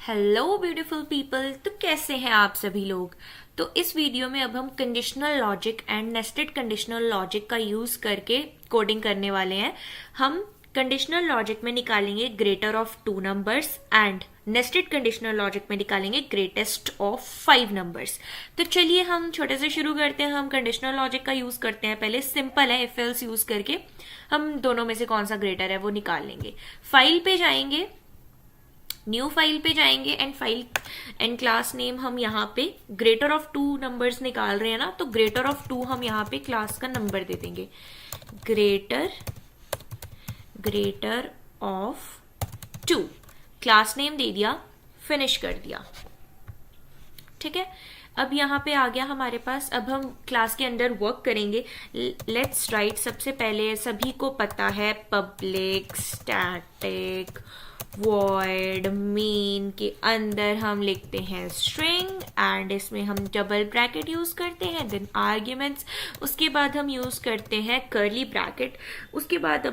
Hello beautiful people. तो कैसे हैं आप सभी लोग। तो इस वीडियो में अब हम conditional logic and nested conditional logic का यूज करके कोडिंग करने वाले हैं। हम कंडीशनल लॉजिक में निकालेंगे greater of 2 numbers and nested conditional logic में निकालेंगे ग्रेटेस्ट ऑफ 5 नंबर्स। तो चलिए हम छोटे से शुरू करते हैं। हम कंडीशनल लॉजिक का यूज करते हैं। पहले सिंपल है, इफ एल्स यूज करके हम दोनों में से कौन सा ग्रेटर है वो निकाल लेंगे। फाइल पे जाएंगे, न्यू फाइल पे जाएंगे and file and class name हम यहाँ पे ग्रेटर ऑफ 2 नंबर्स निकाल रहे हैं ना, तो ग्रेटर ऑफ 2 हम यहाँ पे क्लास का नंबर दे देंगे। ग्रेटर ऑफ 2 क्लास नेम दे दिया, फिनिश कर दिया। ठीक है, अब यहाँ पे आ गया हमारे पास। अब हम क्लास के अंदर वर्क करेंगे। लेट्स राइट, सबसे पहले सभी को पता है पब्लिक स्टैटिक वॉइड मेन के अंदर हम लिखते हैं स्ट्रिंग एंड इसमें हम डबल ब्रैकेट यूज करते हैं, देन आर्ग्यूमेंट्स, उसके बाद हम यूज करते हैं कर्ली ब्रैकेट। उसके बाद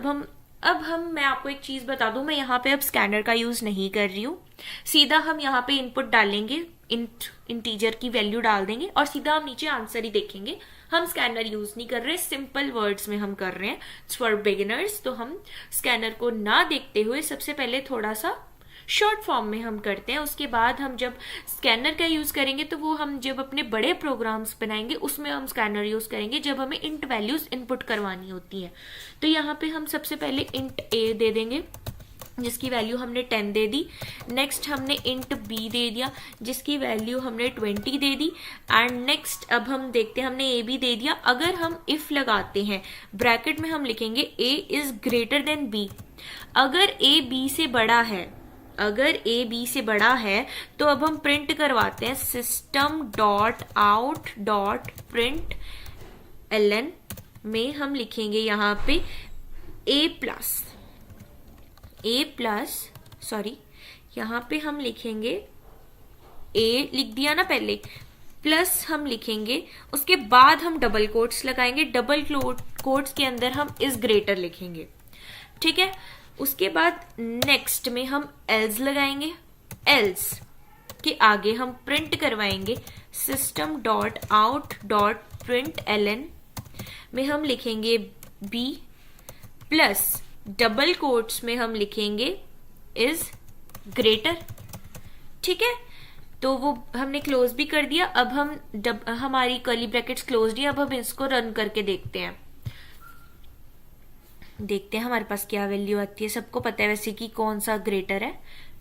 अब हम मैं आपको एक चीज बता दूं, मैं यहाँ पे अब स्कैनर का यूज नहीं कर रही हूँ। सीधा हम यहाँ पे इनपुट डालेंगे, इंटीजर की वैल्यू डाल देंगे और सीधा हम नीचे आंसर ही देखेंगे। हम स्कैनर यूज नहीं कर रहे, सिंपल वर्ड्स में हम कर रहे हैं। फॉर बिगिनर्स तो हम स्कैनर को ना देखते हुए सबसे पहले थोड़ा सा शॉर्ट फॉर्म में हम करते हैं। उसके बाद हम जब स्कैनर का यूज करेंगे तो वो हम जब अपने बड़े प्रोग्राम्स बनाएंगे उसमें हम स्कैनर यूज करेंगे, जब हमें इंट वैल्यूज इनपुट करवानी होती है। तो यहाँ पे हम सबसे पहले इंट ए दे देंगे जिसकी वैल्यू हमने 10 दे दी। नेक्स्ट हमने इंट बी दे दिया जिसकी वैल्यू हमने 20 दे दी। एंड नेक्स्ट अब हम देखते हैं, हमने ए भी दे दिया। अगर हम इफ लगाते हैं ब्रैकेट में हम लिखेंगे ए इज ग्रेटर देन बी। अगर ए बी से बड़ा है, अगर ए बी से बड़ा है तो अब हम प्रिंट करवाते हैं system dot out dot println में हम लिखेंगे यहाँ पे ए प्लस सॉरी, यहाँ पे हम लिखेंगे ए लिख दिया ना पहले, प्लस हम लिखेंगे, उसके बाद हम डबल कोट्स लगाएंगे। डबल कोट्स के अंदर हम इज ग्रेटर लिखेंगे। ठीक है, उसके बाद नेक्स्ट में हम एल्स लगाएंगे। एल्स के आगे हम प्रिंट करवाएंगे system dot out dot println में हम लिखेंगे बी प्लस डबल कोट्स में हम लिखेंगे इज ग्रेटर। ठीक है, तो वो हमने क्लोज भी कर दिया। अब हम हमारी कर्ली ब्रैकेट्स क्लोज है। अब हम इसको रन करके देखते हैं हमारे पास क्या वैल्यू आती है। सबको पता है वैसे कि कौन सा ग्रेटर है,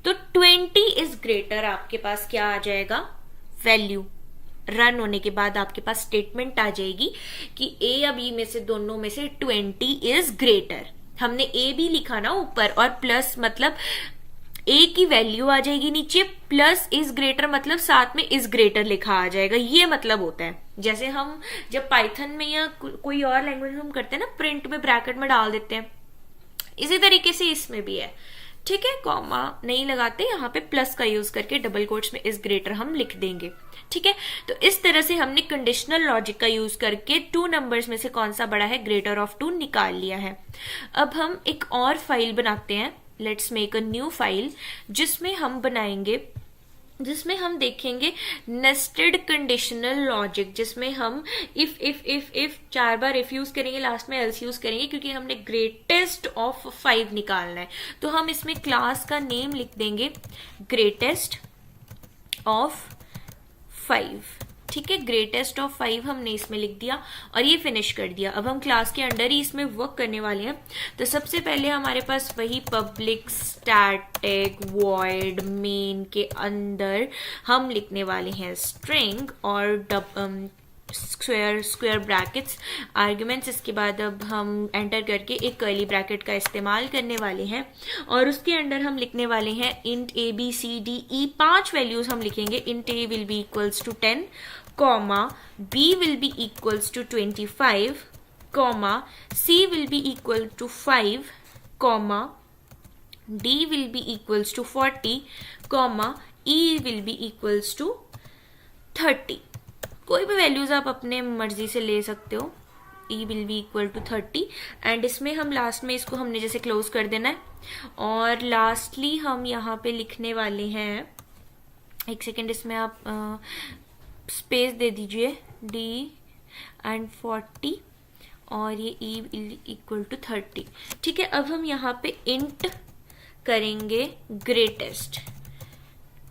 तो 20 इज ग्रेटर। आपके पास क्या आ जाएगा वैल्यू, रन होने के बाद आपके पास स्टेटमेंट आ जाएगी कि ए या बी में से दोनों में से 20 इज ग्रेटर। हमने ए भी लिखा ना ऊपर, और प्लस मतलब ए की वैल्यू आ जाएगी नीचे, प्लस इज ग्रेटर मतलब साथ में इज ग्रेटर लिखा आ जाएगा। ये मतलब होता है जैसे हम जब पाइथन में या कोई और लैंग्वेज में हम करते हैं ना, प्रिंट में ब्रैकेट में डाल देते हैं, इसी तरीके से इसमें भी है। ठीक है, कॉमा नहीं लगाते, यहाँ पे प्लस का यूज करके डबल कोट्स में इज ग्रेटर हम लिख देंगे। ठीक है, तो इस तरह से हमने कंडीशनल लॉजिक का यूज करके 2 नंबर्स में से कौन सा बड़ा है ग्रेटर ऑफ 2 निकाल लिया है। अब हम एक और फाइल बनाते हैं। Let's make a new file जिसमें हम देखेंगे नेस्टेड कंडीशनल लॉजिक, जिसमें हम इफ 4 बार इफ यूज करेंगे, लास्ट में एल्स यूज करेंगे क्योंकि हमने ग्रेटेस्ट ऑफ 5 निकालना है। तो हम इसमें क्लास का नेम लिख देंगे ग्रेटेस्ट ऑफ 5। ठीक है, ग्रेटेस्ट ऑफ 5 हमने इसमें लिख दिया और ये फिनिश कर दिया। अब हम क्लास के अंडर ही इसमें वर्क करने वाले हैं। तो सबसे पहले हमारे पास वही पब्लिक स्टैटिक वॉइड मेन के अंदर हम लिखने वाले हैं स्ट्रिंग और स्क्वायर ब्रैकेट्स आर्ग्यूमेंट्स। इसके बाद अब हम एंटर करके एक कर्ली ब्रैकेट का इस्तेमाल करने वाले हैं और उसके अंदर हम लिखने वाले हैं int A B C D E. 5 values हम लिखेंगे। Int A will be equals to 10, comma B will be equals to 25, comma C will be equal to 5, comma D will be equals to 40, comma E will be equals to 30। कोई भी values आप अपने मर्जी से ले सकते हो। E will be equal to 30 and इसमें हम लास्ट में इसको हमने जैसे क्लोज कर देना है। और लास्टली हम यहाँ पे लिखने वाले हैं एक सेकेंड, इसमें आप स्पेस दे दीजिए, d एंड 40 और ये e इक्वल टू 30। ठीक है, अब हम यहाँ पे इंट करेंगे ग्रेटेस्ट,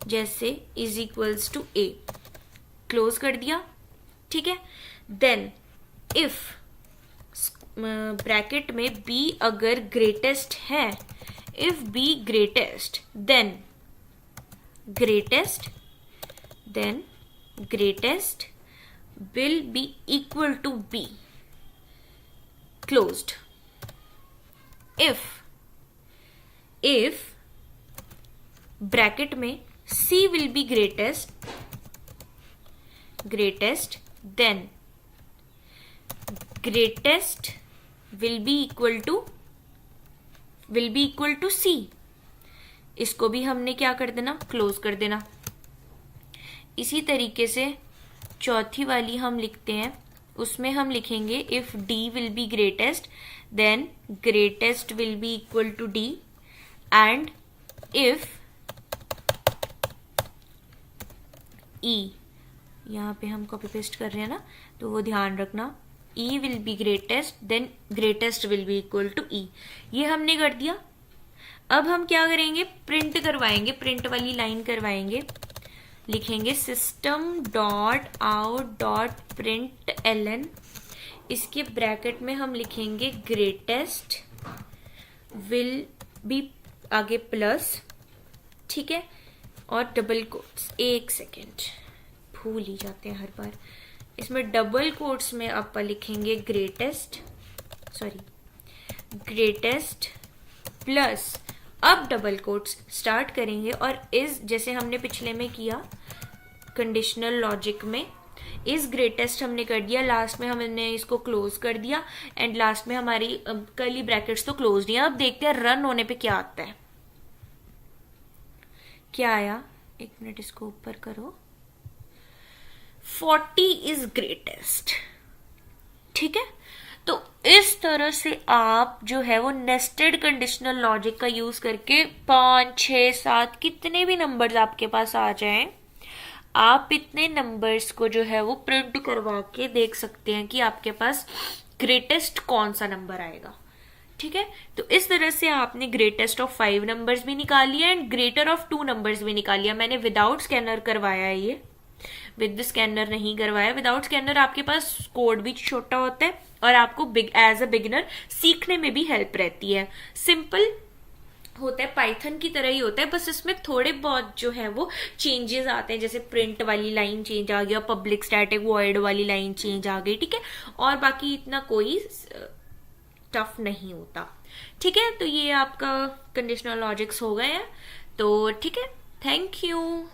जैसे is equals to a, close कर दिया। ठीक है, देन इफ ब्रैकेट में b अगर ग्रेटेस्ट है, if b greatest, then greatest will be equal to b, closed. if bracket में c will be greatest, then greatest will be equal to c, इसको भी हमने क्या कर देना, क्लोज कर देना। इसी तरीके से चौथी वाली हम लिखते हैं, उसमें हम लिखेंगे if d will be greatest, then greatest will be equal to d, and if e, यहाँ पे हम कॉपी पेस्ट कर रहे हैं ना, तो वो ध्यान रखना, e will be greatest, then greatest will be equal to e। ये हमने कर दिया। अब हम क्या करेंगे, प्रिंट करवाएंगे, प्रिंट वाली लाइन करवाएंगे, लिखेंगे system dot out dot print ln, इसके ब्रैकेट में हम लिखेंगे ग्रेटेस्ट विल बी, आगे प्लस, ठीक है, और डबल कोट्स, एक सेकेंड भूल ही जाते हैं हर बार, इसमें डबल कोट्स में आप लिखेंगे ग्रेटेस्ट प्लस, अब डबल कोट्स स्टार्ट करेंगे, और इस जैसे हमने पिछले में किया कंडीशनल लॉजिक में, इस ग्रेटेस्ट हमने कर दिया, लास्ट में हमने इसको क्लोज कर दिया, एंड लास्ट में हमारी कर्ली ब्रैकेट्स तो क्लोज नहीं है। अब देखते हैं रन होने पे क्या आता है। क्या आया, एक मिनट इसको ऊपर करो, 40 इज ग्रेटेस्ट। ठीक है, तो इस तरह से आप जो है वो नेस्टेड कंडीशनल लॉजिक का यूज करके 5, 6, 7 कितने भी नंबर्स आपके पास आ जाएं, आप इतने नंबर्स को जो है वो प्रिंट करवा के देख सकते हैं कि आपके पास ग्रेटेस्ट कौन सा नंबर आएगा। ठीक है, तो इस तरह से आपने ग्रेटेस्ट ऑफ 5 नंबर्स भी निकाल लिया एंड ग्रेटर ऑफ 2 नंबर्स भी निकाल लिया। मैंने विदाउट स्कैनर करवाया है, ये विद स्कैनर नहीं करवाया। विदाउट स्कैनर आपके पास कोड भी छोटा होता है और आपको एज अ बिगिनर सीखने में भी हेल्प रहती है। सिंपल होता है, पाइथन की तरह ही होता है, बस इसमें थोड़े बहुत जो है वो चेंजेस आते हैं, जैसे प्रिंट वाली लाइन चेंज आ गया, पब्लिक स्टैटिक वॉइड वाली लाइन चेंज आ गई। ठीक है, और बाकी इतना कोई टफ नहीं होता। ठीक है, तो ये आपका कंडीशनल लॉजिक्स हो गए हैं। तो ठीक है, थैंक यू।